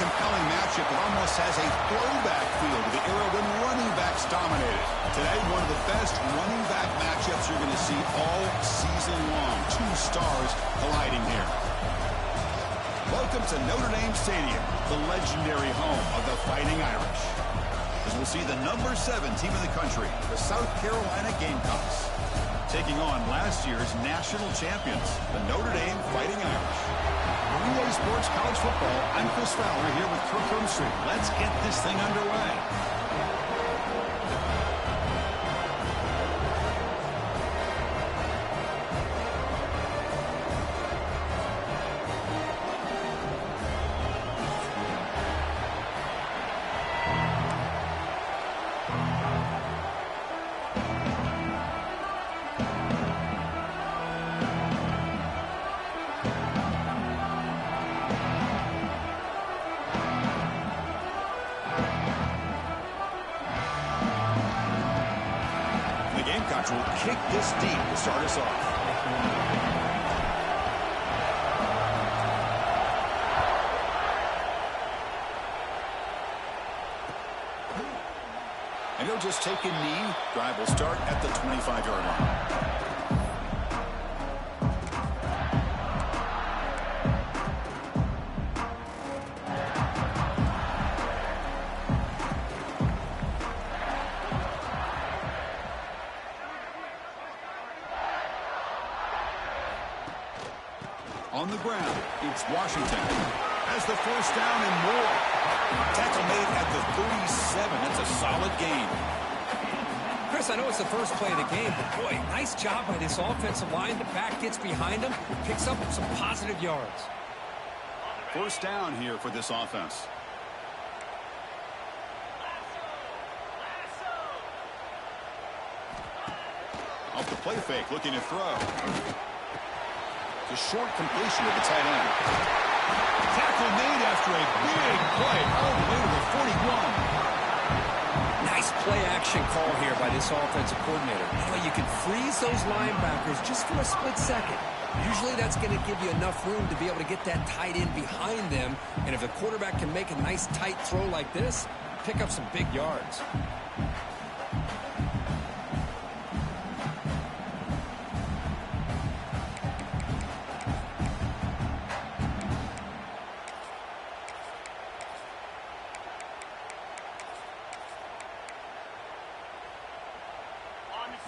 compelling matchup that almost has a throwback feel to the era when running backs dominated. Today, one of the best running back matchups you're going to see all season long. Two stars colliding here. Welcome to Notre Dame Stadium, the legendary home of the Fighting Irish. As we'll see the number 7 team in the country, the South Carolina Gamecocks, taking on last year's national champions, the Notre Dame Fighting Irish. For EA Sports College Football, I'm Chris Fowler here with Kirk Hermstreet. Let's get this thing underway. Will kick this deep to start us off. And he'll just take a knee. Drive will start at the 25-yard line. On the ground, it's Washington. Has the first down and more. Tackle made at the 37. That's a solid gain. Chris, I know it's the first play of the game, but boy, nice job by this offensive line. The back gets behind him, picks up some positive yards. First down here for this offense. Off the play fake, looking to throw. A short completion of the tight end. Tackle made after a big play all the way to the 41. Nice play action call here by this offensive coordinator. You can freeze those linebackers just for a split second. Usually that's going to give you enough room to be able to get that tight end behind them. And if the quarterback can make a nice tight throw like this, pick up some big yards.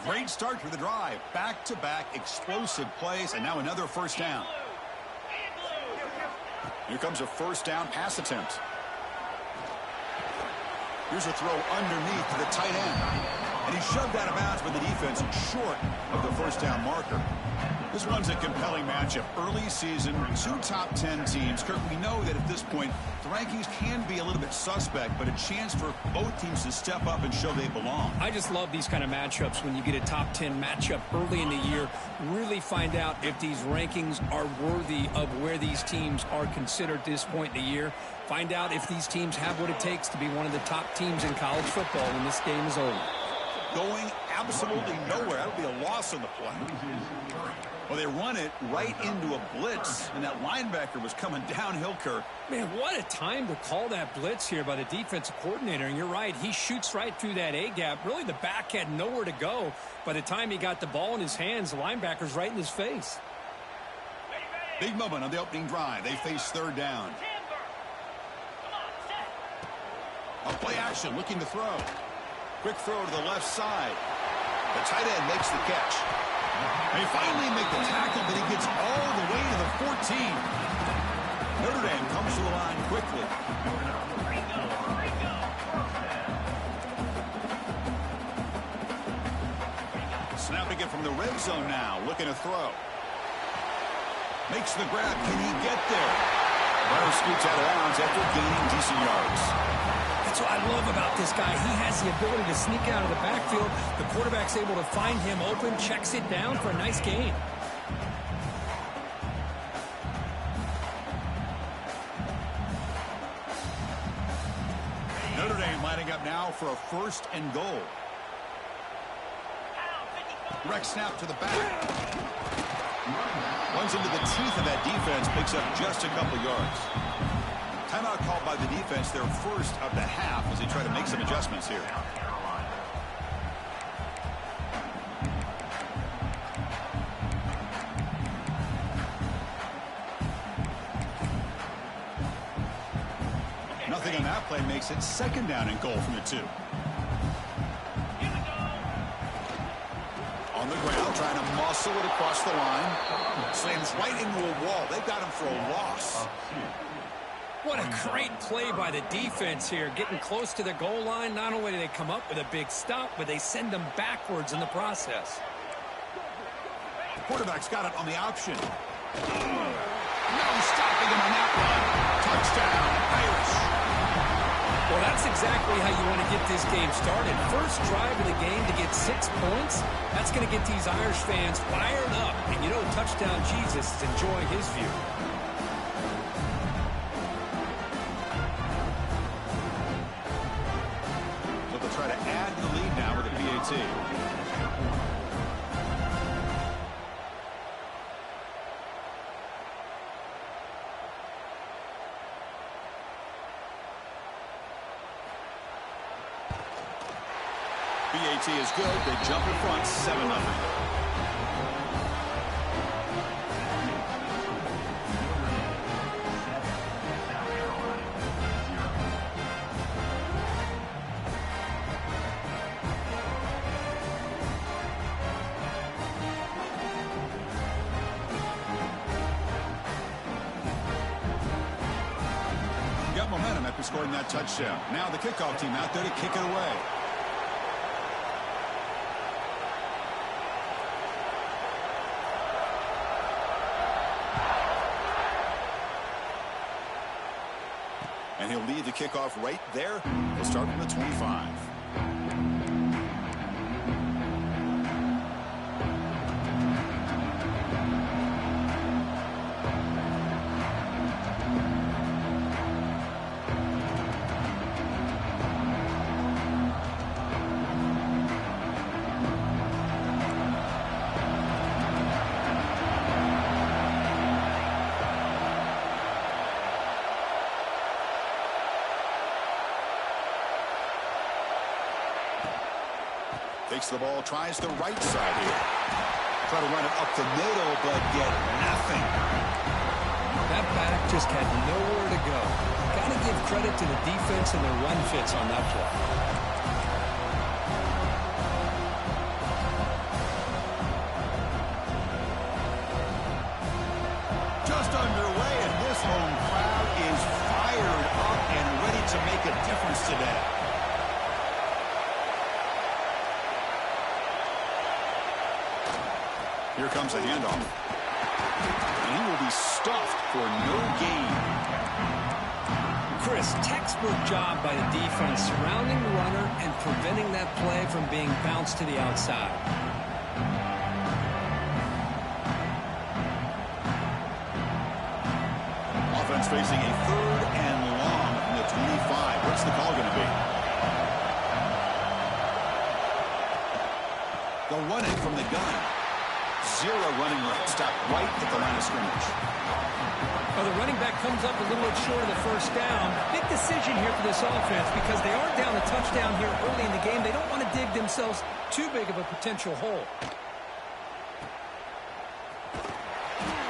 Great start to the drive. Back-to-back explosive plays, and now another first down. Here comes a first down pass attempt. Here's a throw underneath to the tight end. And he shoved out of bounds with the defense short of the first down marker. This one's a compelling matchup. Early season, 2 top 10 teams. Kirk, we know that at this point, the rankings can be a little bit suspect, but a chance for both teams to step up and show they belong. I just love these kind of matchups when you get a top 10 matchup early in the year. Really find out if these rankings are worthy of where these teams are considered at this point in the year. Find out if these teams have what it takes to be one of the top teams in college football when this game is over. Going absolutely nowhere. That would be a loss on the play. Well, they run it right into a blitz, and that linebacker was coming downhill, Kirk. Man, what a time to call that blitz here by the defensive coordinator. And you're right, he shoots right through that A-gap. Really, the back had nowhere to go. By the time he got the ball in his hands, the linebacker's right in his face. Big moment on the opening drive. They face third down. A play action, looking to throw. Quick throw to the left side. The tight end makes the catch. They finally make the tackle, but he gets all the way to the 14. Notre Dame comes to the line quickly. Snapping it from the red zone now, looking to throw. Makes the grab. Can he get there? Burrow scoots out of bounds after gaining decent yards. That's what I love about this guy. He has the ability to sneak out of the backfield. The quarterback's able to find him open, checks it down for a nice gain. Notre Dame lining up now for a first and goal. Direct snap to the back. Runs into the teeth of that defense, picks up just a couple yards. Timeout called by the defense, their first of the half, as they try to make some adjustments here. Nothing on that play makes it second down and goal from the 2. On the ground, trying to muscle it across the line. Slams right into a wall. They've got him for a loss. What a great play by the defense here. Getting close to the goal line, not only do they come up with a big stop, but they send them backwards in the process. Quarterback's got it on the option. No stopping him on that one. Touchdown, Irish. Well, that's exactly how you want to get this game started. First drive of the game to get 6 points. That's going to get these Irish fans fired up. And you know, touchdown Jesus is enjoying his view. So they'll try to add the lead now with a PAT. PAT is good. They jump in front, 7-0. Got momentum after scoring that touchdown. Now the kickoff team out there to kick it away. And he'll lead the kickoff right there. He'll start from the 25. Takes the ball, tries the right side here. Try to run it up the middle, but get nothing. That back just had nowhere to go. Got to give credit to the defense and their run fits on that play. Just underway, and this home crowd is fired up and ready to make a difference today. Here comes a handoff. And he will be stuffed for no gain. Chris, textbook job by the defense surrounding the runner and preventing that play from being bounced to the outside. Offense facing a 3rd and long from the 25. What's the call going to be? They'll run it from the gun. 0 running room. Stop right at the line of scrimmage. Well, the running back comes up a little bit short of the first down. Big decision here for this offense because they are down a touchdown here early in the game. They don't want to dig themselves too big of a potential hole.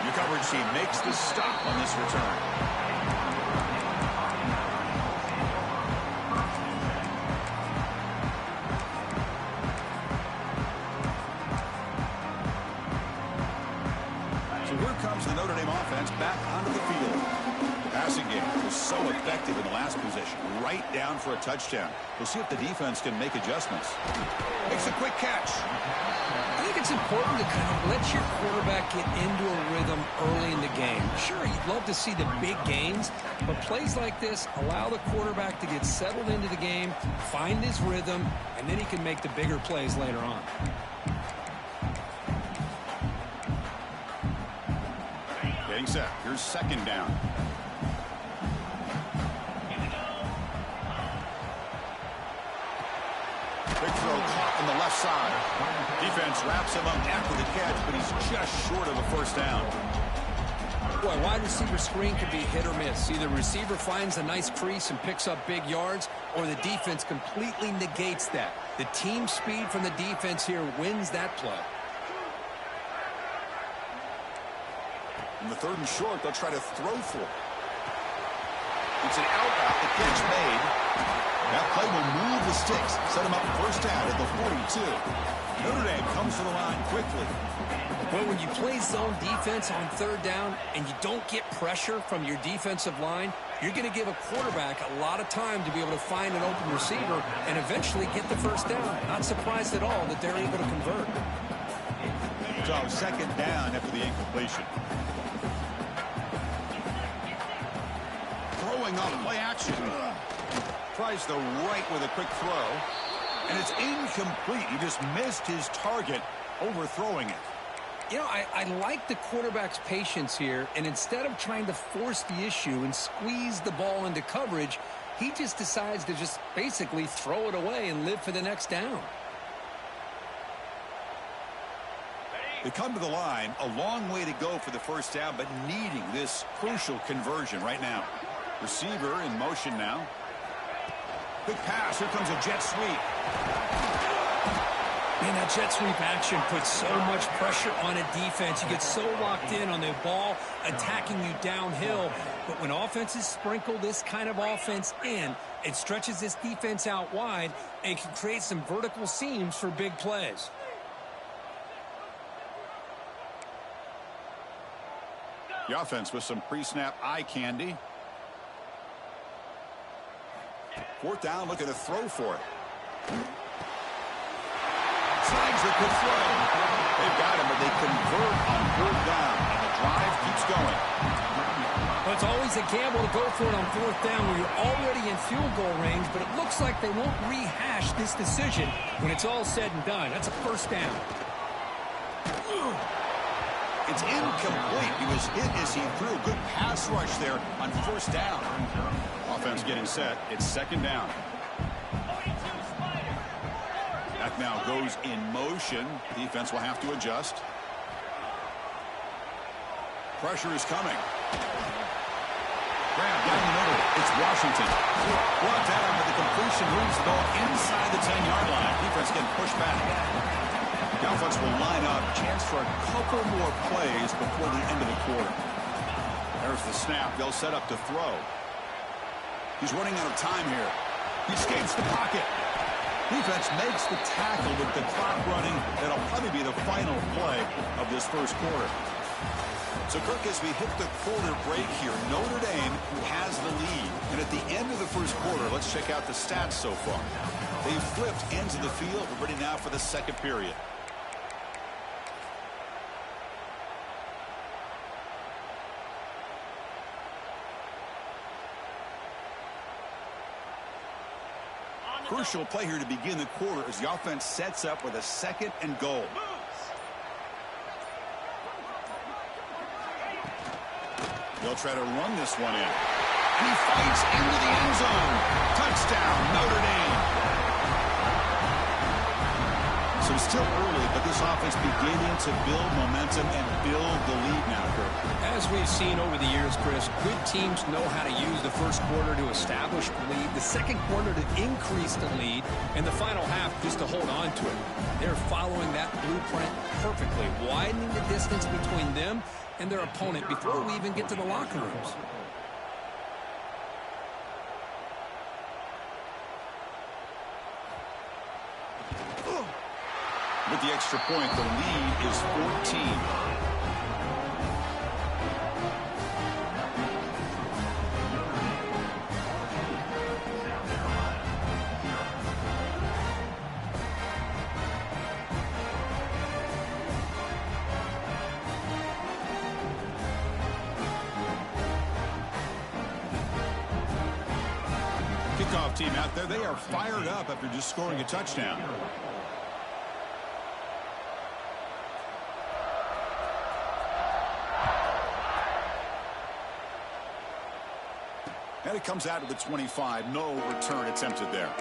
Your coverage team makes the stop on this return. The Notre Dame offense back onto the field. The passing game was so effective in the last possession, right down for a touchdown. We'll see if the defense can make adjustments. Makes a quick catch. I think it's important to kind of let your quarterback get into a rhythm early in the game. Sure, you'd love to see the big gains, but plays like this allow the quarterback to get settled into the game, find his rhythm, and then he can make the bigger plays later on. Getting set. Here's second down. Big throw caught on the left side. Defense wraps him up after the catch, but he's just short of a first down. Boy, wide receiver screen can be hit or miss. Either the receiver finds a nice crease and picks up big yards, or the defense completely negates that. The team speed from the defense here wins that play. In the 3rd and short, they'll try to throw for it. It's an out route. The catch made. That play will move the sticks. Set him up first down at the 42. Notre Dame comes to the line quickly. Well, when you play zone defense on 3rd down and you don't get pressure from your defensive line, you're going to give a quarterback a lot of time to be able to find an open receiver and eventually get the first down. Not surprised at all that they're able to convert. So 2nd down after the incompletion. Throwing off play action. Tries the right with a quick throw. And it's incomplete. He just missed his target, overthrowing it. You know, I like the quarterback's patience here, and instead of trying to force the issue and squeeze the ball into coverage, he just decides to just basically throw it away and live for the next down. They come to the line, a long way to go for the first down, but needing this crucial conversion right now. Receiver in motion now. Quick pass. Here comes a jet sweep. Man, that jet sweep action puts so much pressure on a defense. You get so locked in on the ball attacking you downhill. But when offenses sprinkle this kind of offense in, it stretches this defense out wide and can create some vertical seams for big plays. The offense with some pre-snap eye candy. 4th down, looking to throw for it. Slides the good throw. They've got him, but they convert on 3rd down, and the drive keeps going. Well, it's always a gamble to go for it on 4th down when you're already in field goal range, but it looks like they won't rehash this decision when it's all said and done. That's a 1st down. It's incomplete. He was hit as he threw. Good pass rush there on 1st down. Offense getting set. It's 2nd down. That now goes in motion. Defense will have to adjust. Pressure is coming. Grab down the middle. It's Washington. Brought down with the completion. Moves the ball inside the 10-yard line. Defense getting pushed back. The offense will line up. Chance for a couple more plays before the end of the quarter. There's the snap. They'll set up to throw. He's running out of time here. He escapes the pocket. Defense makes the tackle with the clock running. That'll probably be the final play of this first quarter. So, Kirk, as we hit the quarter break here, Notre Dame has the lead. And at the end of the first quarter, let's check out the stats so far. They've flipped ends of the field. We're ready now for the 2nd period. Crucial play here to begin the quarter as the offense sets up with a 2nd and goal. They'll try to run this one in. And he fights into the end zone. Touchdown, Notre Dame. So still early, but this offense beginning to build momentum and build the lead now, Kirk. As we've seen over the years, Chris, good teams know how to use the first quarter to establish the lead, the second quarter to increase the lead, and the final half just to hold on to it. They're following that blueprint perfectly, widening the distance between them and their opponent before we even get to the locker rooms. With the extra point, the lead is 14. Kickoff team out there, they are fired up after just scoring a touchdown. And it comes out to the 25. No return attempted there.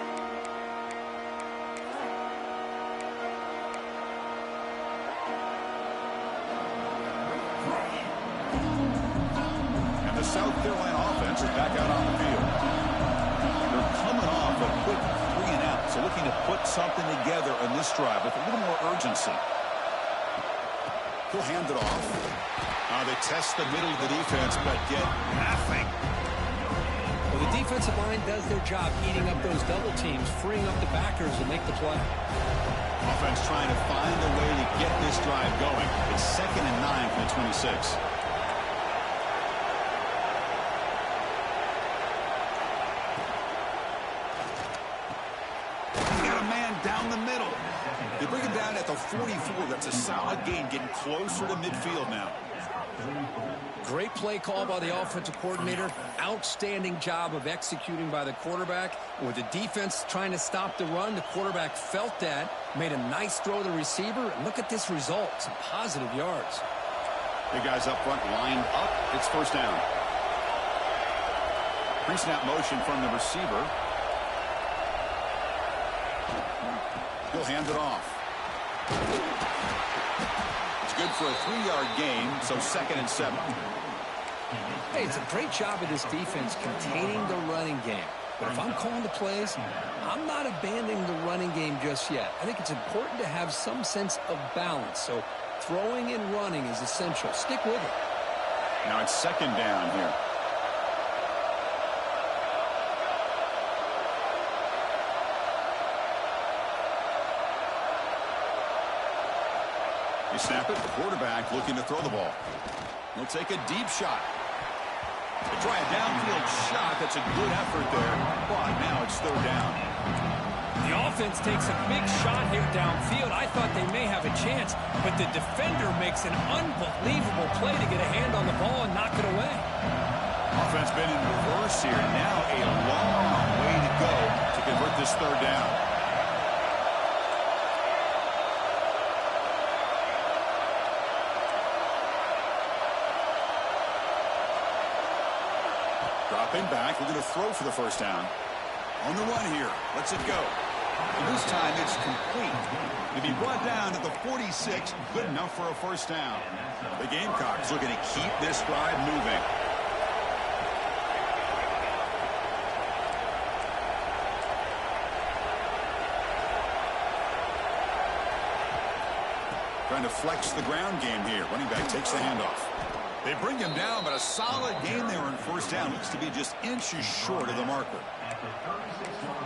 the South Carolina offense is back out on the field. They're coming off a quick 3-and-out, so looking to put something together on this drive with a little more urgency. He'll hand it off. They test the middle of the defense, but get nothing. Well, the defensive line does their job eating up those double teams, freeing up the backers to make the play. Offense trying to find a way to get this drive going. It's 2nd and 9 from the 26. You got a man down the middle. They bring him down at the 44. That's a solid gain, getting closer to midfield now. Great play call by the offensive coordinator. Outstanding job of executing by the quarterback. With the defense trying to stop the run, the quarterback felt that, made a nice throw to the receiver, and look at this result. Some positive yards. Big guys up front lined up. It's first down. Pre-snap motion from the receiver. He'll hand it off. Good for a 3-yard gain, so 2nd and 7. Hey, it's a great job of this defense containing the running game. But if I'm calling the plays, I'm not abandoning the running game just yet. I think it's important to have some sense of balance. So throwing and running is essential. Stick with it. Now it's 2nd down here. They snap it. The quarterback looking to throw the ball. He'll take a deep shot. They try a downfield shot. That's a good effort there. But now it's 3rd down. The offense takes a big shot here downfield. I thought they may have a chance, but the defender makes an unbelievable play to get a hand on the ball and knock it away. Offense been in reverse here. Now a long way to go to convert this 3rd down. Dropping back, we're going to throw for the first down. On the run here, lets it go. And this time it's complete. To be brought down at the 46, good enough for a first down. The Gamecocks looking to keep this drive moving. Trying to flex the ground game here. Running back takes the handoff. They bring him down, but a solid gain there on first down. Looks to be just inches short of the marker.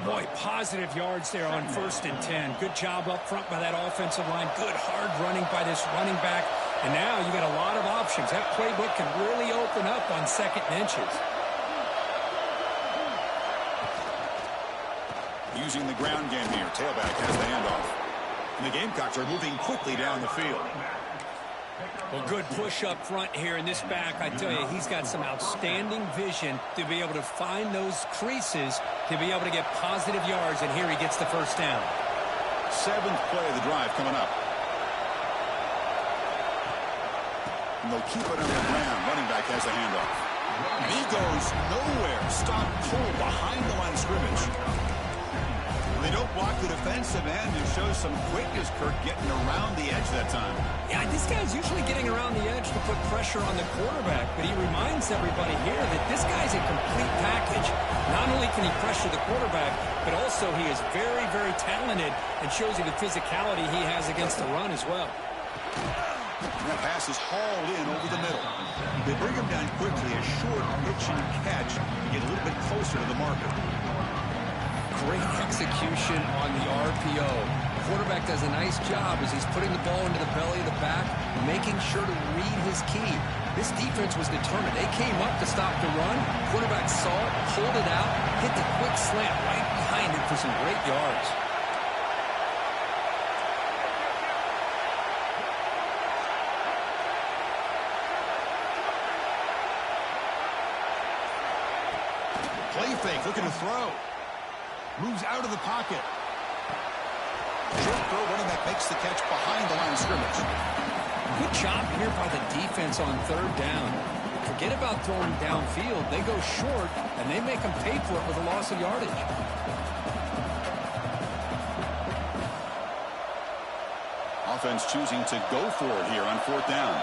Boy, positive yards there on 1st and 10. Good job up front by that offensive line. Good hard running by this running back. And now you got a lot of options. That playbook can really open up on 2nd and inches. Using the ground game here. Tailback has the handoff. And the Gamecocks are moving quickly down the field. Well, good push up front here in this back. I tell you, he's got some outstanding vision to be able to find those creases to be able to get positive yards, and here he gets the first down. 7th play of the drive coming up. And they'll keep it on the ground. Running back has the handoff. And he goes nowhere. Stop cold behind the line of scrimmage. They don't block the defensive end and show some quickness, Kirk, getting around the edge that time. Yeah, this guy's usually getting around the edge to put pressure on the quarterback, but he reminds everybody here that this guy's a complete package. Not only can he pressure the quarterback, but also he is very, very talented and shows you the physicality he has against the run as well. And that pass is hauled in over the middle. They bring him down quickly, a short pitch and catch to get a little bit closer to the marker. Great execution on the RPO. The quarterback does a nice job as he's putting the ball into the belly of the back, making sure to read his key. This defense was determined. They came up to stop the run. Quarterback saw it, pulled it out, hit the quick slant right behind it for some great yards. Play fake, looking to throw. Moves out of the pocket. Short throw, running back makes the catch behind the line of scrimmage. Good job here by the defense on 3rd down. Forget about throwing downfield. They go short, and they make them pay for it with a loss of yardage. Offense choosing to go for it here on 4th down.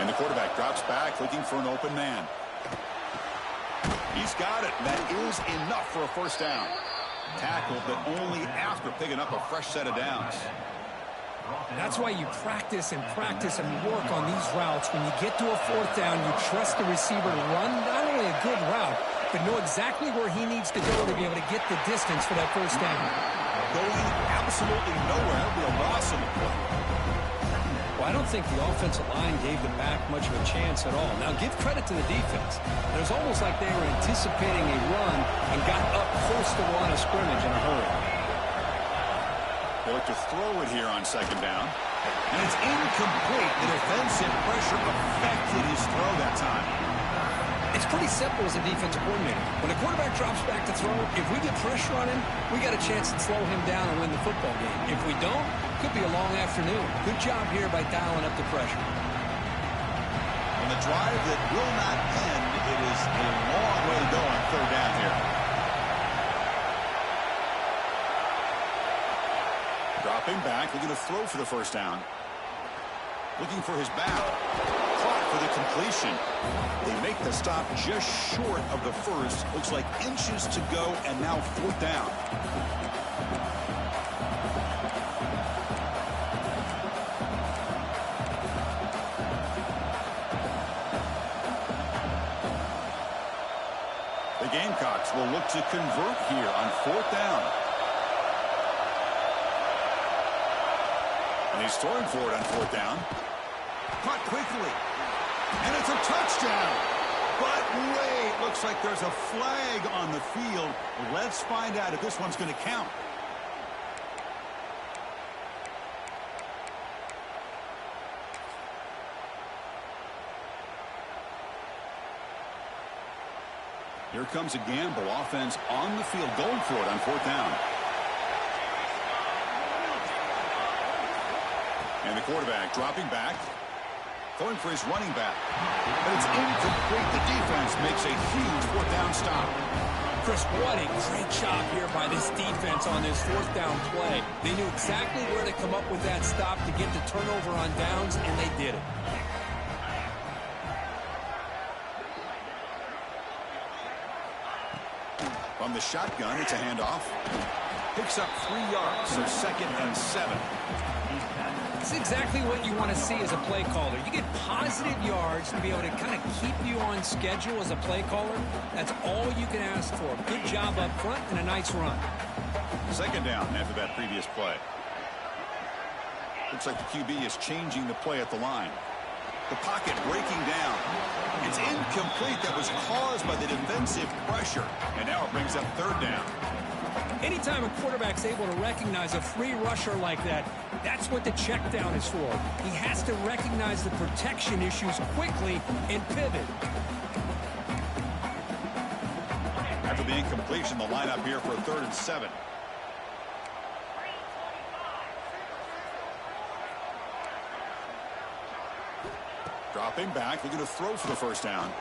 And the quarterback drops back looking for an open man. He's got it. That is enough for a first down. Tackled, but only after picking up a fresh set of downs. That's why you practice and work on these routes. When you get to a fourth down, you trust the receiver to run not only a good route, but know exactly where he needs to go to be able to get the distance for that first down. Going absolutely nowhere. That'll be a loss in the play. Well, I don't think the offensive line gave the back much of a chance at all. Now, give credit to the defense. It was almost like they were anticipating a run and got up close to the line of scrimmage in a hurry. They look to throw it here on second down. And it's incomplete. The defensive pressure affected his throw that time. It's pretty simple as a defensive coordinator. When a quarterback drops back to throw, if we get pressure on him, we got a chance to slow him down and win the football game. If we don't, it could be a long afternoon. Good job here by dialing up the pressure. On the drive that will not end, it is a long way to go on third down here. Dropping back, looking to throw for the first down. Looking for his back. Caught for the completion. They make the stop just short of the first. Looks like inches to go, and now fourth down. The Gamecocks will look to convert here on fourth down. And he's throwing for it on fourth down. Caught quickly. And it's a touchdown. But wait, looks like there's a flag on the field. Let's find out if this one's going to count. Here comes a gamble. Offense on the field going for it on fourth down. And the quarterback dropping back. Going for his running back. But it's incomplete. The defense makes a huge fourth down stop. Chris, what a great job here by this defense on this fourth down play. They knew exactly where to come up with that stop to get the turnover on downs, and they did it. From the shotgun, it's a handoff. Picks up 3 yards, so 2nd and 7. It's exactly what you want to see as a play caller. You get positive yards to be able to kind of keep you on schedule as a play caller. That's all you can ask for. Good job up front and a nice run. Second down after that previous play. Looks like the QB is changing the play at the line. The pocket breaking down. It's incomplete. That was caused by the defensive pressure. And now it brings up third down. Anytime a quarterback's able to recognize a free rusher like that, that's what the check down is for. He has to recognize the protection issues quickly and pivot. After the incompletion, the lineup here for 3rd and 7. Dropping back, looking to throw for the first down.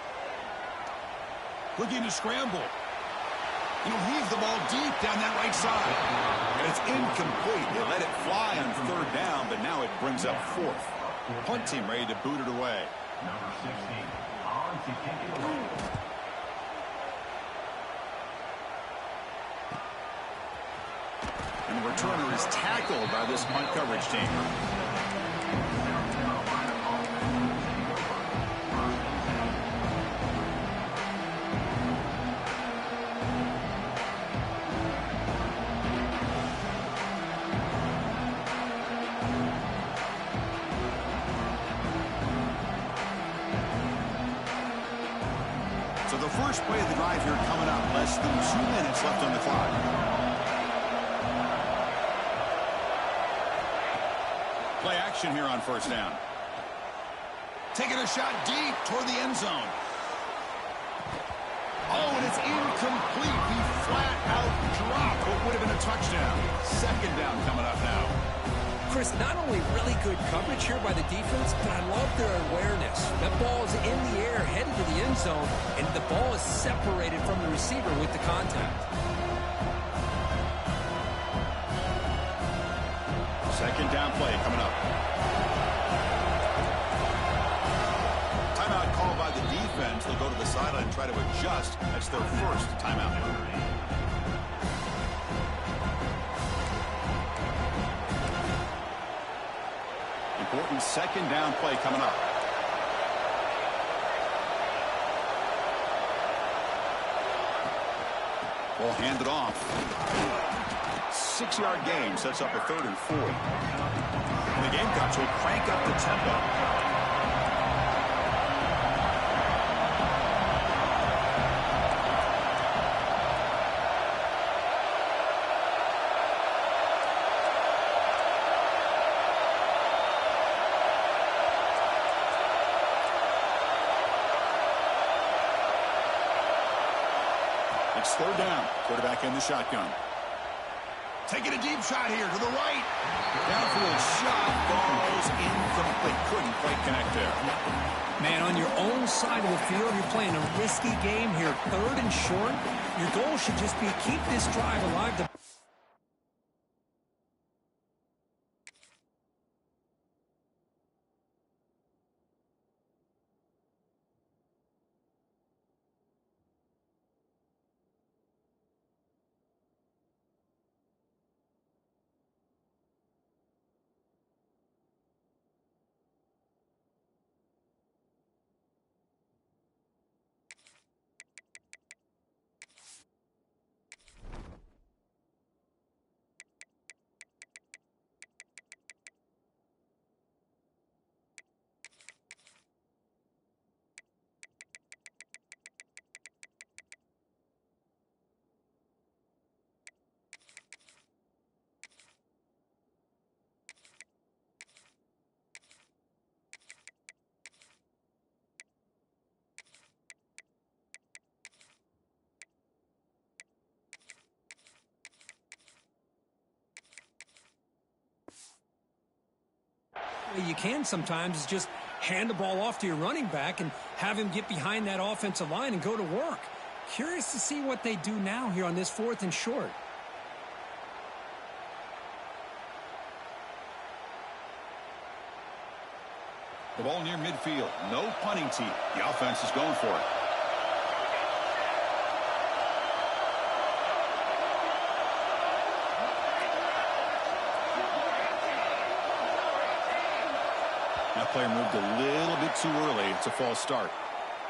Looking to scramble. He'll heave the ball deep down that right side. And it's incomplete. They let it fly on third down, but now it brings up 4th. Punt team ready to boot it away. Number 16, on to kick it away. And the returner is tackled by this punt coverage team. So the first play of the drive here coming up. Less than 2 minutes left on the clock. Play action here on first down. Taking a shot deep toward the end zone. Oh, and it's incomplete. He flat out dropped what would have been a touchdown. Second down coming up now. Chris, not only really good coverage here by the defense, but I love their awareness. That ball is in the air, headed to the end zone, and the ball is separated from the receiver with the contact. Second down play coming up. will go to the sideline and try to adjust. That's their first timeout. Important second down play coming up. Ball handed off. 6-yard gain sets up a 3rd and 4. And the Gamecocks will crank up the tempo. It's 3rd down. Quarterback in the shotgun. Taking a deep shot here to the right. Downfield shot falls incomplete. Couldn't quite connect there. Man, on your own side of the field, you're playing a risky game here. 3rd and short. Your goal should just be keep this drive alive. You can sometimes just hand the ball off to your running back and have him get behind that offensive line and go to work. Curious to see what they do now here on this 4th and short. The ball near midfield. No punting tee. The offense is going for it. That player moved a little bit too early. It's a false start.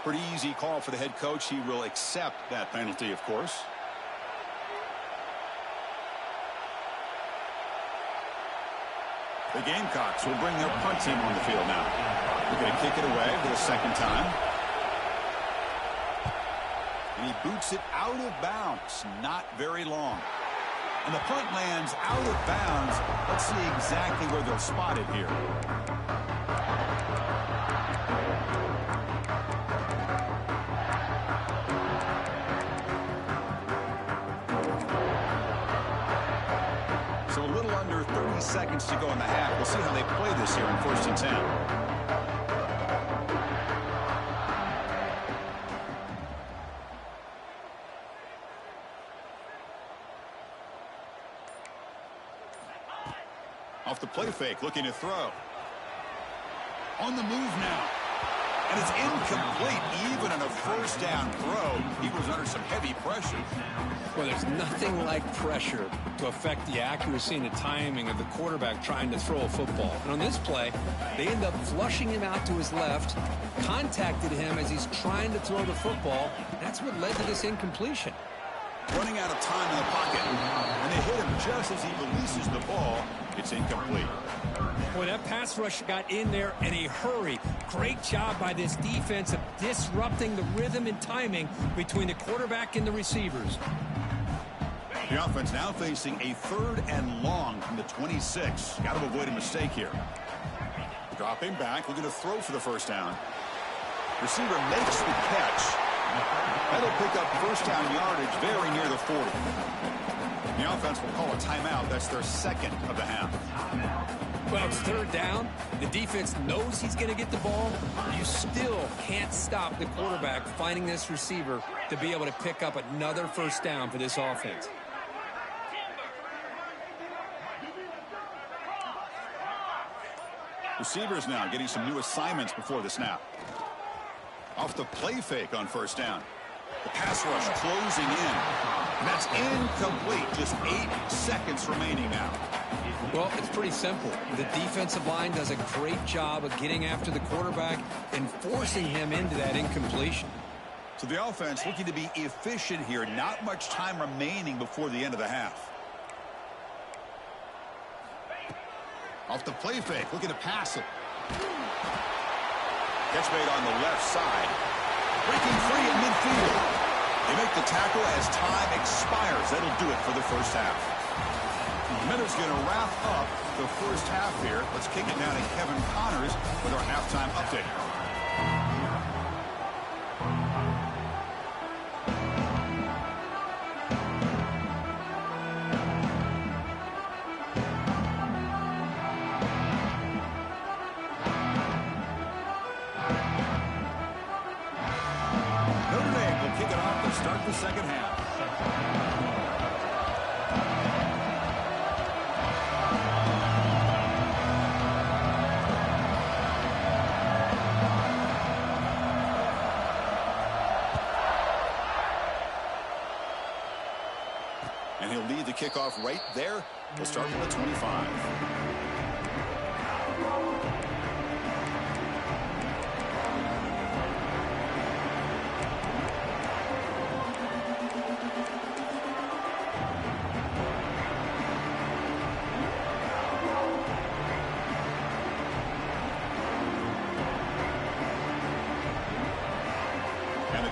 Pretty easy call for the head coach. He will accept that penalty, of course. The Gamecocks will bring their punt team on the field now. They're going to kick it away for the 2nd time. And he boots it out of bounds. Not very long. And the punt lands out of bounds. Let's see exactly where they'll spot it here. So a little under 30 seconds to go in the half. We'll see how they play this here in 1st and 10. Off the play fake, looking to throw. On the move now. And it's incomplete. Even on a 1st down throw, he was under some heavy pressure. Well, there's nothing like pressure to affect the accuracy and the timing of the quarterback trying to throw a football. And on this play, they end up flushing him out to his left, contacted him as he's trying to throw the football. That's what led to this incompletion. Running out of time in the pocket. And they hit him just as he releases the ball. It's incomplete. Boy, that pass rush got in there in a hurry. Great job by this defense of disrupting the rhythm and timing between the quarterback and the receivers. The offense now facing a 3rd and long from the 26. Got to avoid a mistake here. Dropping back, looking to throw for the 1st down. Receiver makes the catch. That'll pick up 1st down yardage very near the 40. The offense will call a timeout. That's their 2nd of the half. Well, it's 3rd down. The defense knows he's going to get the ball. You still can't stop the quarterback finding this receiver to be able to pick up another 1st down for this offense. Receivers now getting some new assignments before the snap. Off the play fake on first down. The pass rush closing in. And that's incomplete. Just 8 seconds remaining now. Well, it's pretty simple. The defensive line does a great job of getting after the quarterback and forcing him into that incompletion. So the offense looking to be efficient here. Not much time remaining before the end of the half. Off the play fake, looking to pass it. Catch made on the left side. Breaking free in midfield. They make the tackle as time expires. That'll do it for the first half. Minutes going to wrap up the first half here. Let's kick it down to Kevin Connors with our halftime update. Start the second half. And he'll lead the kickoff right there. We'll start from the 25.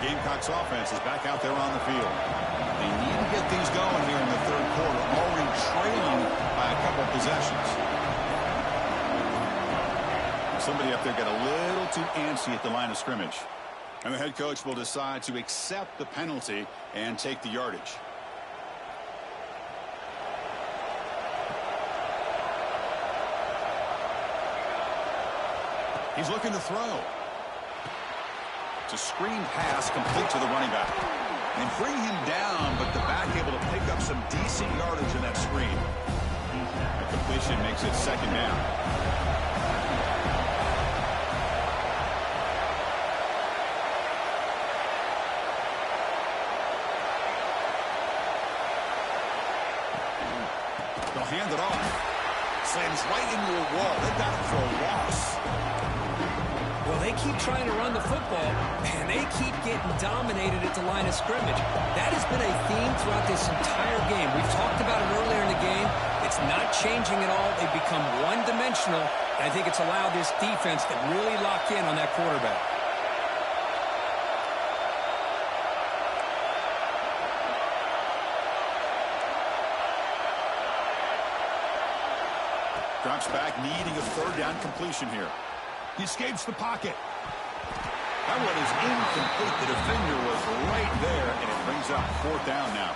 Gamecocks offense is back out there on the field. They need to get things going here in the third quarter, already trailing by a couple possessions. Somebody up there got a little too antsy at the line of scrimmage. And the head coach will decide to accept the penalty and take the yardage. He's looking to throw. It's a screen pass complete to the running back. And bring him down, but the back able to pick up some decent yardage in that screen. The completion makes it second down. They'll hand it off. Slams right into a wall. They've got him for a loss. Well, they keep trying to run the football, and they keep getting dominated at the line of scrimmage. That has been a theme throughout this entire game. We've talked about it earlier in the game. It's not changing at all. They've become one-dimensional, and I think it's allowed this defense to really lock in on that quarterback. Drops back, needing a third down completion here. He escapes the pocket. That one is incomplete. The defender was right there, and it brings up fourth down now.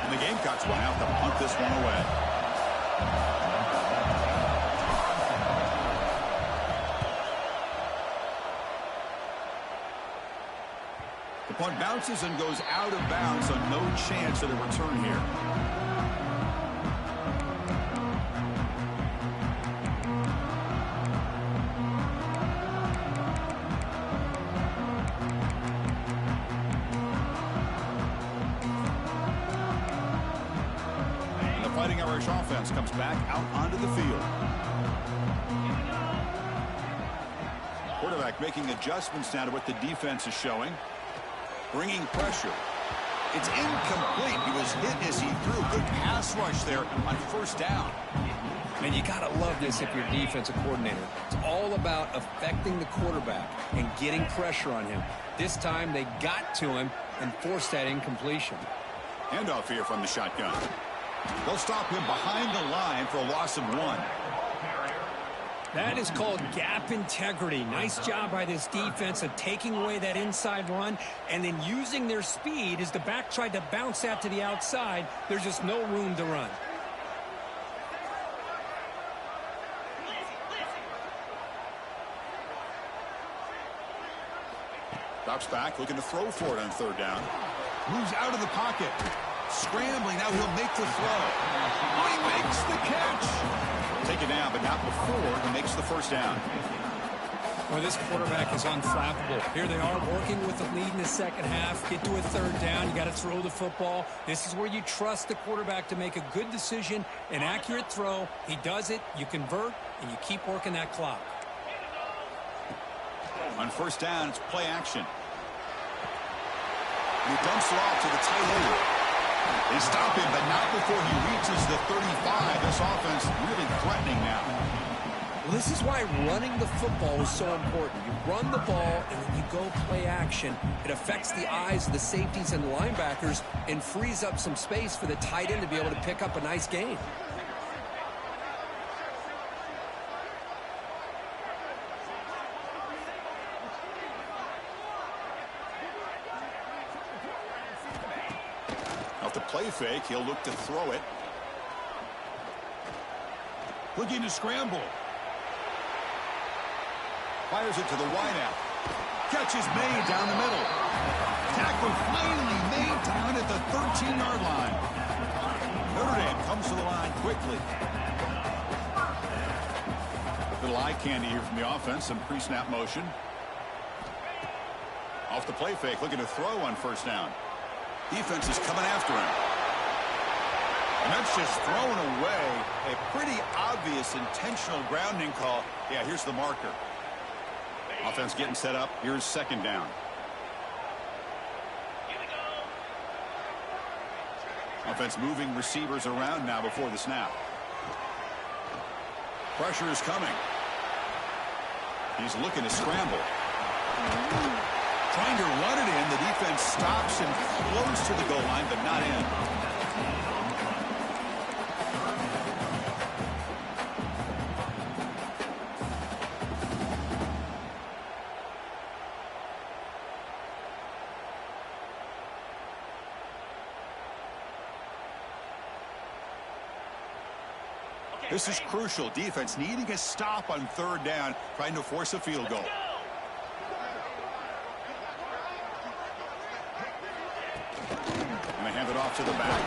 And the Gamecocks will have to punt this one away. The punt bounces and goes out of bounds, so no chance of a return here. Fighting Irish offense comes back out onto the field. Quarterback making adjustments now to what the defense is showing. Bringing pressure. It's incomplete. He was hit as he threw. Good pass rush there on first down. And you got to love this if you're a defensive coordinator. It's all about affecting the quarterback and getting pressure on him. This time they got to him and forced that incompletion. Handoff here from the shotgun. They'll stop him behind the line for a loss of 1. That is called gap integrity. Nice job by this defense of taking away that inside run and then using their speed as the back tried to bounce out to the outside. There's just no room to run. Drops back, looking to throw for it on third down. Moves out of the pocket. Scrambling, now he'll make the throw. Oh, he makes the catch. Take it down, but not before he makes the first down. Well, this quarterback is unflappable. Here they are working with the lead in the second half. Get to a third down. You got to throw the football. This is where you trust the quarterback to make a good decision, an accurate throw. He does it. You convert, and you keep working that clock. On first down, it's play action. He dumps it off to the tight end. They stop him, but not before he reaches the 35. This offense really threatening now. Well, this is why running the football is so important. You run the ball, and then you go play action. It affects the eyes of the safeties and the linebackers and frees up some space for the tight end to be able to pick up a nice gain. Off the play fake, he'll look to throw it. Looking to scramble. Fires it to the wideout. Catch is made down the middle. Tackle finally made down at the 13-yard line. Notre Dame comes to the line quickly. Little eye candy here from the offense. Some pre-snap motion. Off the play fake, looking to throw on first down. Defense is coming after him. And that's just thrown away. A pretty obvious intentional grounding call. Yeah, here's the marker. Offense getting set up. Here's second down. Offense moving receivers around now before the snap. Pressure is coming. He's looking to scramble. Trying to run it in. The defense stops and flows to the goal line, but not in. This is crucial. Defense needing a stop on third down, trying to force a field goal. And they hand it off to the back.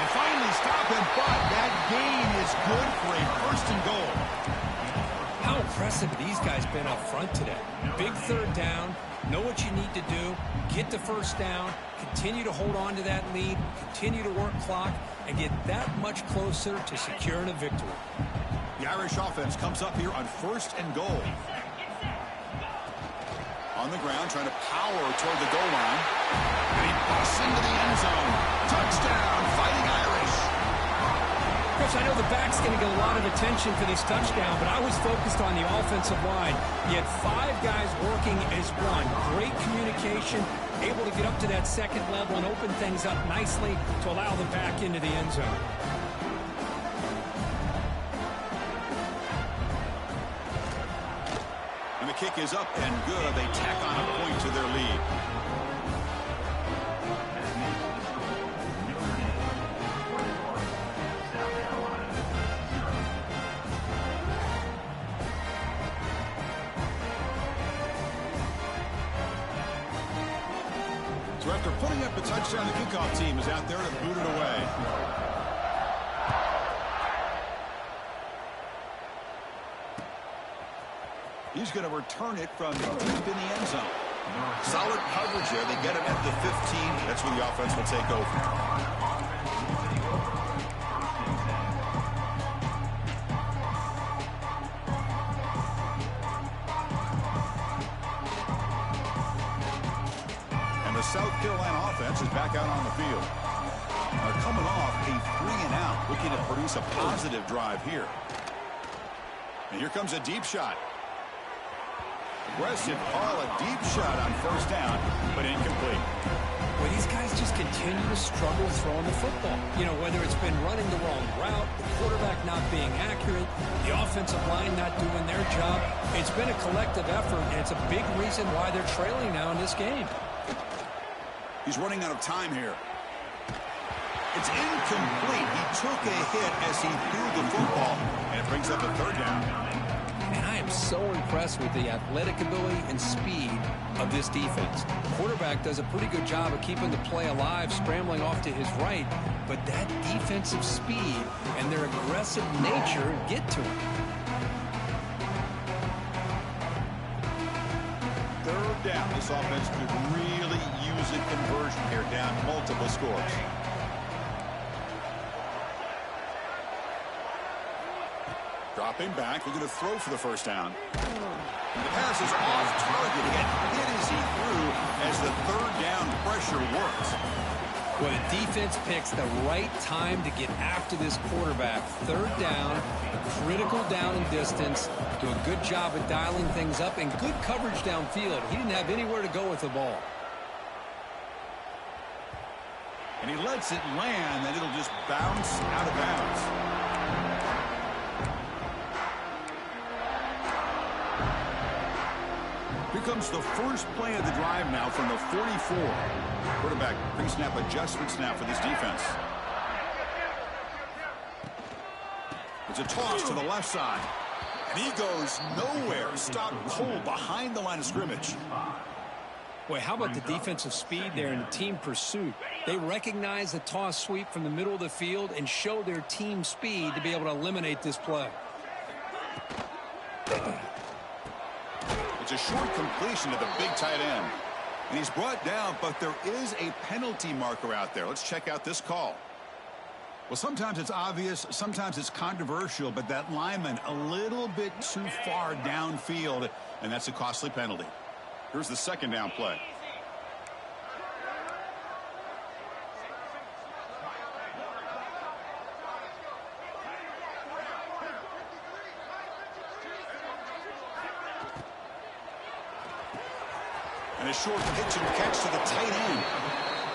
And finally stop him, but that gain is good for a first and goal. How impressive these guys been up front today. Big third down. Know what you need to do. Get the first down. Continue to hold on to that lead. Continue to work clock. And get that much closer to securing a victory. The Irish offense comes up here on first and goal. On the ground, trying to power toward the goal line. And he busts into the end zone. Touchdown, Fighting Irish. Chris, I know the back's going to get a lot of attention for this touchdown, but I was focused on the offensive line. You had 5 guys working as one. Great communication, able to get up to that second level and open things up nicely to allow the back into the end zone. And the kick is up and good. They tack on a point to their lead. So after putting up a touchdown, the kickoff team is out there to boot it away. He's going to return it from deep in the end zone. Solid coverage there. They get him at the 15. That's where the offense will take over. South Carolina offense is back out on the field. They're coming off a 3-and-out, looking to produce a positive drive here. And here comes a deep shot. Aggressive call, a deep shot on first down, but incomplete. Well, these guys just continue to struggle throwing the football. You know, whether it's been running the wrong route, the quarterback not being accurate, the offensive line not doing their job. It's been a collective effort, and it's a big reason why they're trailing now in this game. He's running out of time here. It's incomplete. He took a hit as he threw the football, and it brings up a third down. And I am so impressed with the athletic ability and speed of this defense. The quarterback does a pretty good job of keeping the play alive, scrambling off to his right, but that defensive speed and their aggressive nature get to him. down. This offense could really use a conversion here, down multiple scores. Dropping back, looking to throw for the first down. The pass is off target. He got hit as he threw as the third down pressure works. Well, the defense picks the right time to get after this quarterback. Third down, critical down and distance. Do a good job of dialing things up and good coverage downfield. He didn't have anywhere to go with the ball. And he lets it land, and it'll just bounce out of bounds. Here comes the first play of the drive now from the 44. Quarterback pre-snap adjustments now for this defense. It's a toss to the left side. And he goes nowhere. Stopped cold behind the line of scrimmage. Boy, how about the defensive speed there and the team pursuit? They recognize the toss sweep from the middle of the field and show their team speed to be able to eliminate this play. It's a short completion to the big tight end. And he's brought down, but there is a penalty marker out there. Let's check out this call. Well, sometimes it's obvious, sometimes it's controversial, but that lineman a little bit too far downfield, and that's a costly penalty. Here's the second down play. And a short pitch and catch to the tight end.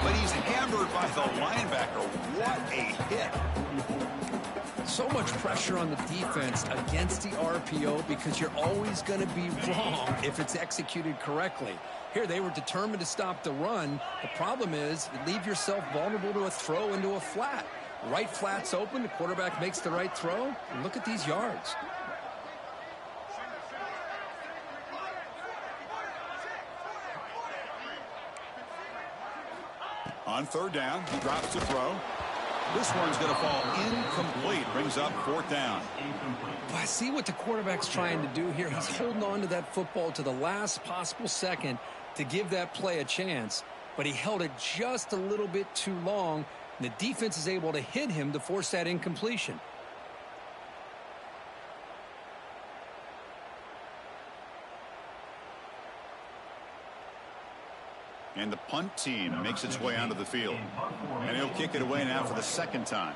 But he's hammered by the linebacker. What a hit. So much pressure on the defense against the RPO because you're always going to be wrong if it's executed correctly. Here, they were determined to stop the run. The problem is you leave yourself vulnerable to a throw into a flat. Right flat's open. The quarterback makes the right throw. And look at these yards. On third down, he drops to throw. This one's going to fall incomplete. Brings up fourth down. Well, I see what the quarterback's trying to do here. He's holding on to that football to the last possible second to give that play a chance. But he held it just a little bit too long. And the defense is able to hit him to force that incompletion. And the punt team makes its way onto the field. And he'll kick it away now for the second time.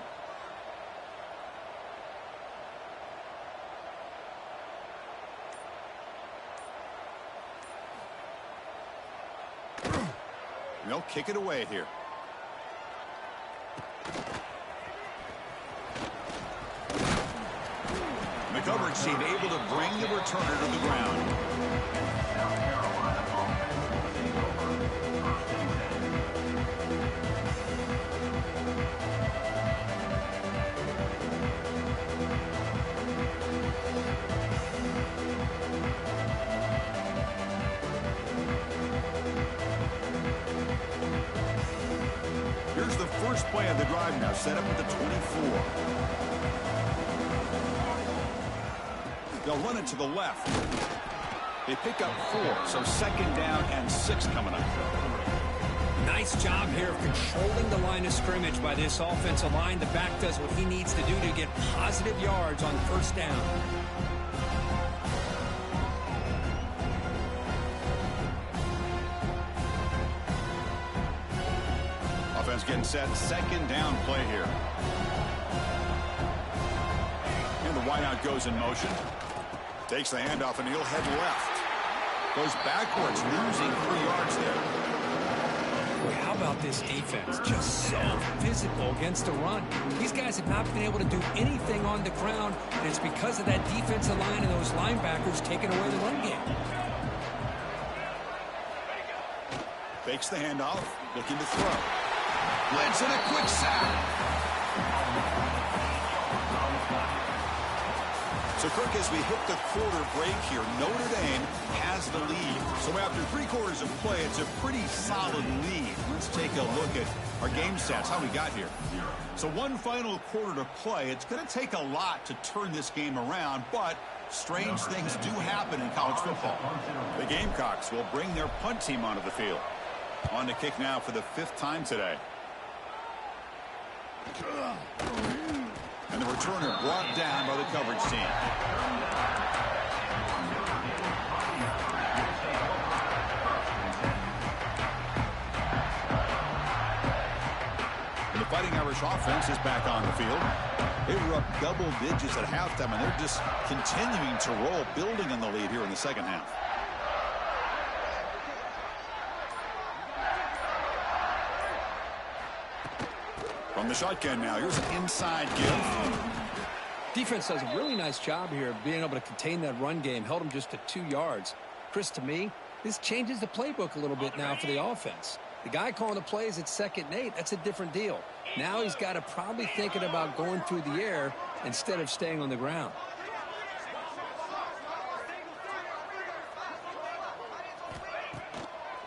And they'll kick it away here. And the coverage team able to bring the returner to the ground. Here's the first play of the drive now, set up at the 24. They'll run it to the left. They pick up 4, so second down and 6 coming up. Nice job here of controlling the line of scrimmage by this offensive line. The back does what he needs to do to get positive yards on first down. Offense getting set. Second down play here. And the wideout goes in motion. Takes the handoff and he'll head left. Goes backwards, losing 3 yards there. Boy, how about this defense? Just so physical against the run. These guys have not been able to do anything on the ground, and it's because of that defensive line and those linebackers taking away the run game. Fakes the handoff, looking to throw. Blitz and a quick sack. So, Kirk, as we hit the quarter break here, Notre Dame has the lead. So after 3 quarters of play, it's a pretty solid lead. Let's take a look at our game stats, how we got here. So 1 final quarter to play. It's going to take a lot to turn this game around, but Strange things do happen in college football. The Gamecocks will bring their punt team onto the field. On to kick now for the 5th time today. And the returner brought down by the coverage team. And the Fighting Irish offense is back on the field. They were up double digits at halftime, and they're just continuing to roll, building on the lead here in the second half. From the shotgun now, here's an inside give. Defense does a really nice job here of being able to contain that run game. Held them just to 2 yards. Chris, to me, this changes the playbook a little bit now for the offense. The guy calling the plays at 2nd and 8, that's a different deal. Now he's got to probably thinking about going through the air instead of staying on the ground.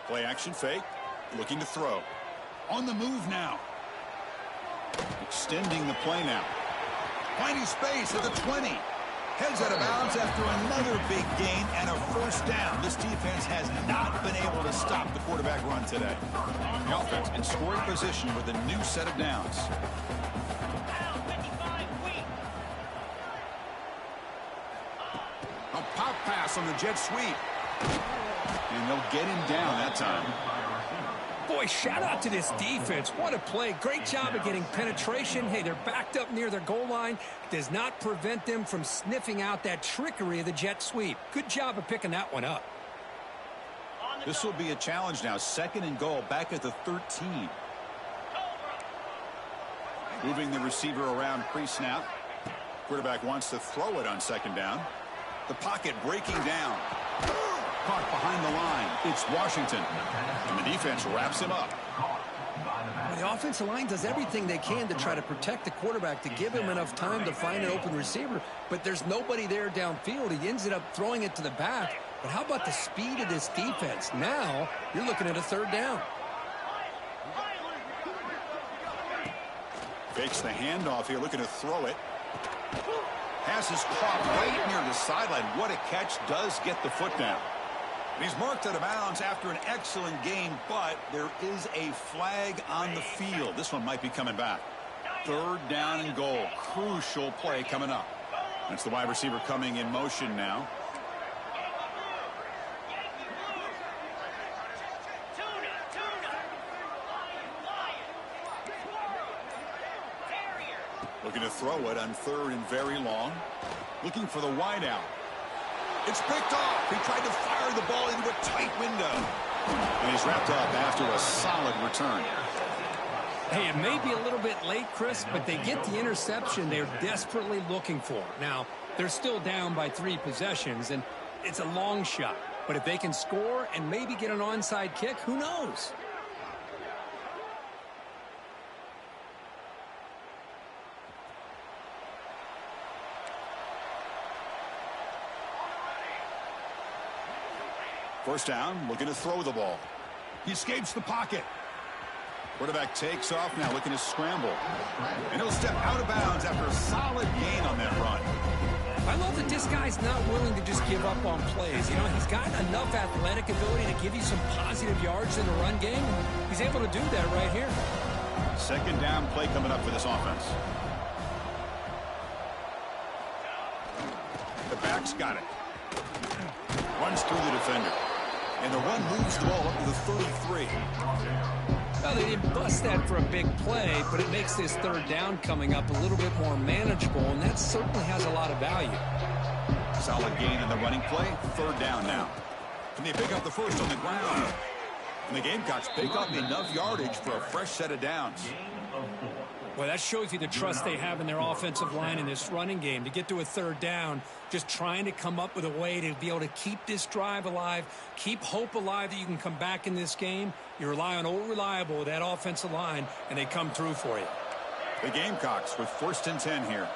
Play action fake. Looking to throw. On the move now. Extending the play now. Finding space at the 20. Heads out of bounds after another big gain and a 1st down. This defense has not been able to stop the quarterback run today. The offense in scoring position with a new set of downs. A pop pass on the jet sweep. And they'll get him down that time. Boy, shout out to this defense. What a play. Great job of getting penetration. Hey, they're backed up near their goal line. Does not prevent them from sniffing out that trickery of the jet sweep. Good job of picking that one up. This will be a challenge now. 2nd and goal back at the 13. Moving the receiver around pre-snap. Quarterback wants to throw it on 2nd down. The pocket breaking down. Caught behind the line. It's Washington. And the defense wraps him up. The offensive line does everything they can to try to protect the quarterback, to give him enough time to find an open receiver. But there's nobody there downfield. He ends up throwing it to the back. But how about the speed of this defense? Now you're looking at a 3rd down. Fakes the handoff here, looking to throw it. Pass is caught right near the sideline. What a catch. Does get the foot down. He's marked out of bounds after an excellent game, but there is a flag on the field. This one might be coming back. 3rd down and goal. Crucial play coming up. That's the wide receiver coming in motion now. Looking to throw it on 3rd and very long. Looking for the wide out. It's picked off. He tried to fire the ball into a tight window. And he's wrapped up after a solid return. Hey, it may be a little bit late, Chris, but they get the interception they're desperately looking for. Now, they're still down by 3 possessions, and it's a long shot. But if they can score and maybe get an onside kick, who knows? First down, looking to throw the ball. He escapes the pocket. Quarterback takes off now, looking to scramble. And he'll step out of bounds after a solid gain on that run. I love that this guy's not willing to just give up on plays. You know, he's got enough athletic ability to give you some positive yards in the run game. He's able to do that right here. 2nd down play coming up for this offense. The back's got it. Runs through the defender. And the run moves the ball up to the 33. Well, they didn't bust that for a big play, but it makes this 3rd down coming up a little bit more manageable, and that certainly has a lot of value. Solid gain in the running play. 3rd down now. Can they pick up the first on the ground? And the Gamecocks pick up enough yardage for a fresh set of downs. Well, that shows you the trust they have in their offensive line in this running game. To get to a 3rd down, just trying to come up with a way to be able to keep this drive alive, keep hope alive that you can come back in this game. You rely on old reliable with that offensive line, and they come through for you. The Gamecocks with 1st and 10 here.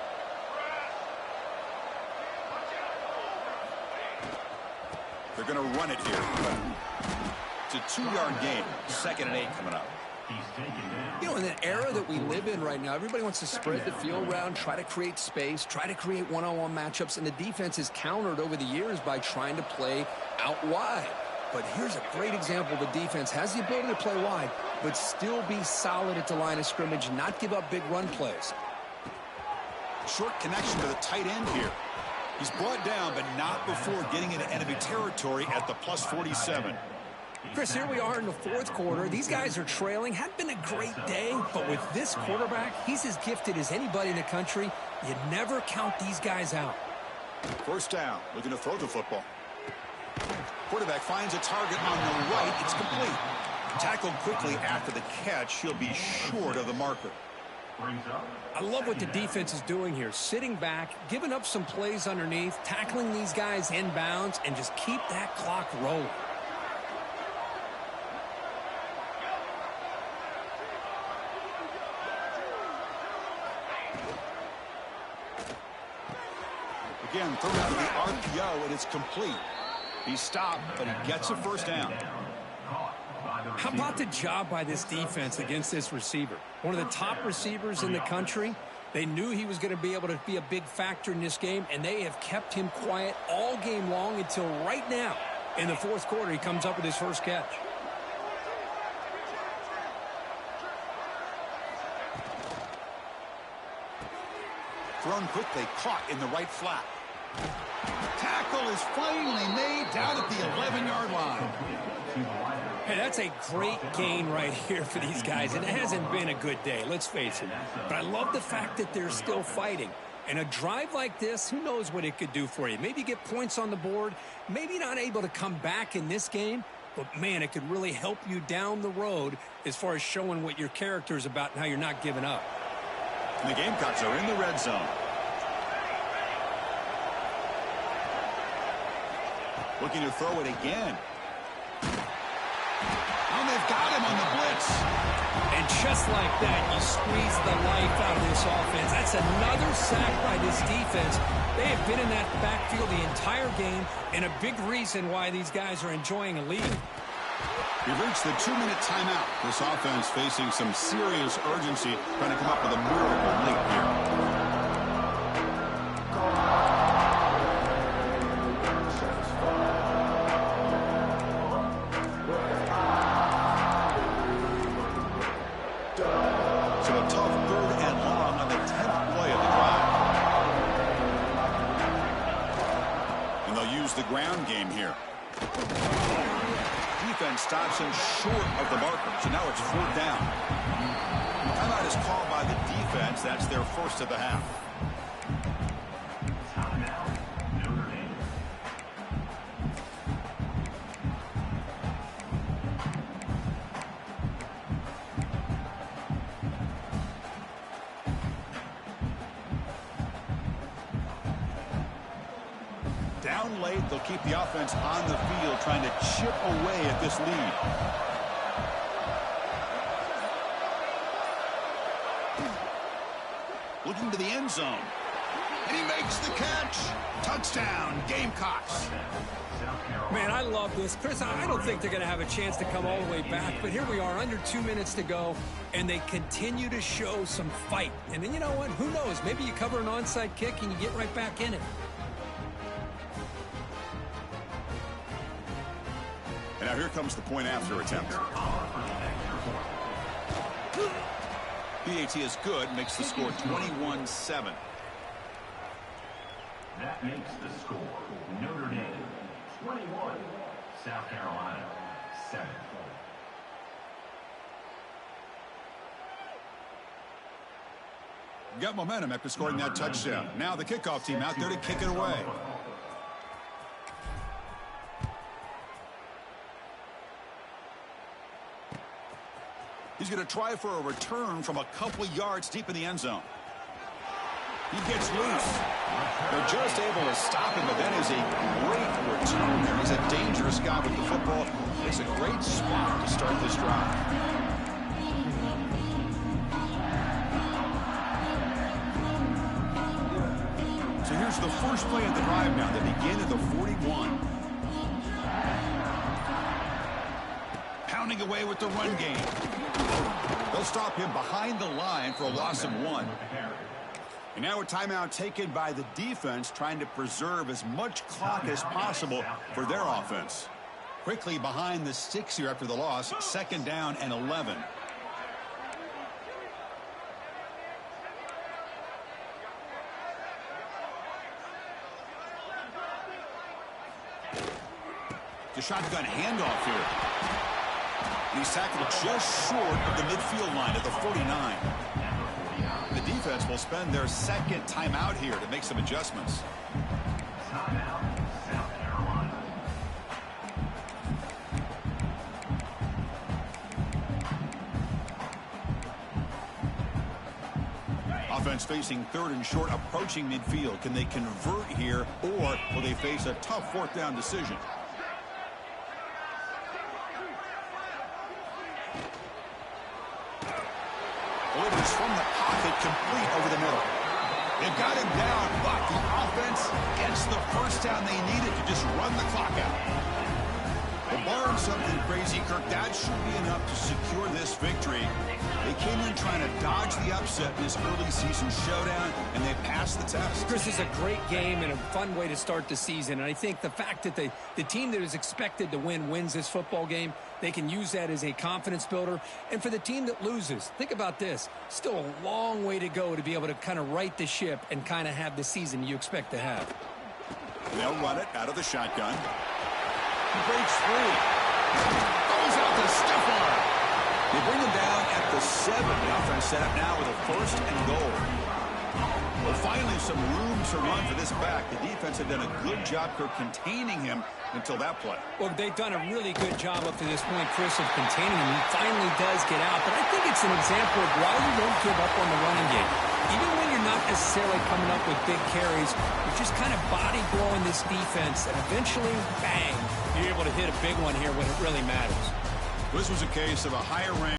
They're going to run it here. It's a 2-yard gain. 2nd and 8 coming up. He's taken down. You know, in the era that we live in right now, everybody wants to spread the field around, try to create space, try to create one-on-one matchups, and the defense is countered over the years by trying to play out wide. But here's a great example. The defense has the ability to play wide, but still be solid at the line of scrimmage, not give up big run plays. Short connection to the tight end here. He's brought down, but not before getting into enemy territory at the plus 47. Chris, here we are in the fourth quarter. These guys are trailing. Hadn't been a great day, but with this quarterback, he's as gifted as anybody in the country. You never count these guys out. First down, looking to throw the football. Quarterback finds a target on the right. It's complete. Tackled quickly after the catch. He'll be short of the marker. I love what the defense is doing here. Sitting back, giving up some plays underneath, tackling these guys inbounds, and just keep that clock rolling. Again, thrown out of the RPO, and it's complete. He stopped, but he gets a first down. How about the job by this defense against this receiver? One of the top receivers in the country. They knew he was going to be able to be a big factor in this game, and they have kept him quiet all game long until right now. In the fourth quarter, he comes up with his first catch. Thrown quickly, caught in the right flat. Tackle is finally made down at the 11-yard line. Hey, that's a great gain right here for these guys. And it hasn't been a good day, let's face it. But I love the fact that they're still fighting. And a drive like this, who knows what it could do for you. Maybe get points on the board. Maybe not able to come back in this game. But, man, it could really help you down the road as far as showing what your character is about and how you're not giving up. And the Gamecocks are in the red zone. Looking to throw it again. And they've got him on the blitz. And just like that, you squeeze the life out of this offense. That's another sack by this defense. They have been in that backfield the entire game, and a big reason why these guys are enjoying a lead. We've reached the 2-minute timeout. This offense facing some serious urgency, trying to come up with a miracle late here. So a tough 3rd and long on the 10th play of the drive. And they'll use the ground game here. Defense stops him short of the marker, so now it's 4th down. Timeout is called by the defense. That's their first of the half. Down late, they'll keep the offense on the field, trying to chip away at this lead. Looking to the end zone. And he makes the catch. Touchdown, Gamecocks. Man, I love this. Chris, I don't think they're going to have a chance to come all the way back, but here we are, under 2 minutes to go, and they continue to show some fight. And then you know what? Who knows? Maybe you cover an onside kick and you get right back in it. And now here comes the point after attempt. PAT is good, makes the score 21-7. That makes the score Notre Dame 21, South Carolina 7. Got momentum after scoring that touchdown. Now the kickoff team out there to kick it away. He's going to try for a return from a couple of yards deep in the end zone. He gets loose. They're just able to stop him, but that is a great return there. He's a dangerous guy with the football. It's a great spot to start this drive. So here's the first play of the drive now. They begin at the 41. running away with the run game. They'll stop him behind the line for a loss of 1. And now a timeout taken by the defense, trying to preserve as much clock as possible for their offense. Quickly behind the sticks here after the loss, 2nd down and 11. The shotgun handoff here. He's tackled just short of the midfield line at the 49. The defense will spend their 2nd timeout here to make some adjustments. Timeout, South Carolina. Offense facing 3rd and short, approaching midfield. Can they convert here, or will they face a tough 4th down decision? Delivers from the pocket, complete over the middle. They've got him down, but the offense gets the 1st down they needed to just run the clock out. Well, barring something crazy, Kirk, that should be enough to secure this victory. They came in trying to dodge the upset in this early season showdown, and they passed the test. Chris, is a great game and a fun way to start the season. And I think the fact that the team that is expected to win wins this football game, they can use that as a confidence builder. And for the team that loses, think about this. Still a long way to go to be able to kind of right the ship and kind of have the season you expect to have. They'll run it out of the shotgun. He breaks free. Throws out the stiff arm. They bring him down at the 7. The offense set up now with a 1st and goal. Well, finally some room to run for this back. The defense had done a good job for containing him until that play. Well, they've done a really good job up to this point, Chris, of containing him. He finally does get out, but I think it's an example of why you don't give up on the running game. Even when you're not necessarily coming up with big carries, you're just kind of body blowing this defense, and eventually, bang, you're able to hit a big one here when it really matters. This was a case of a higher rank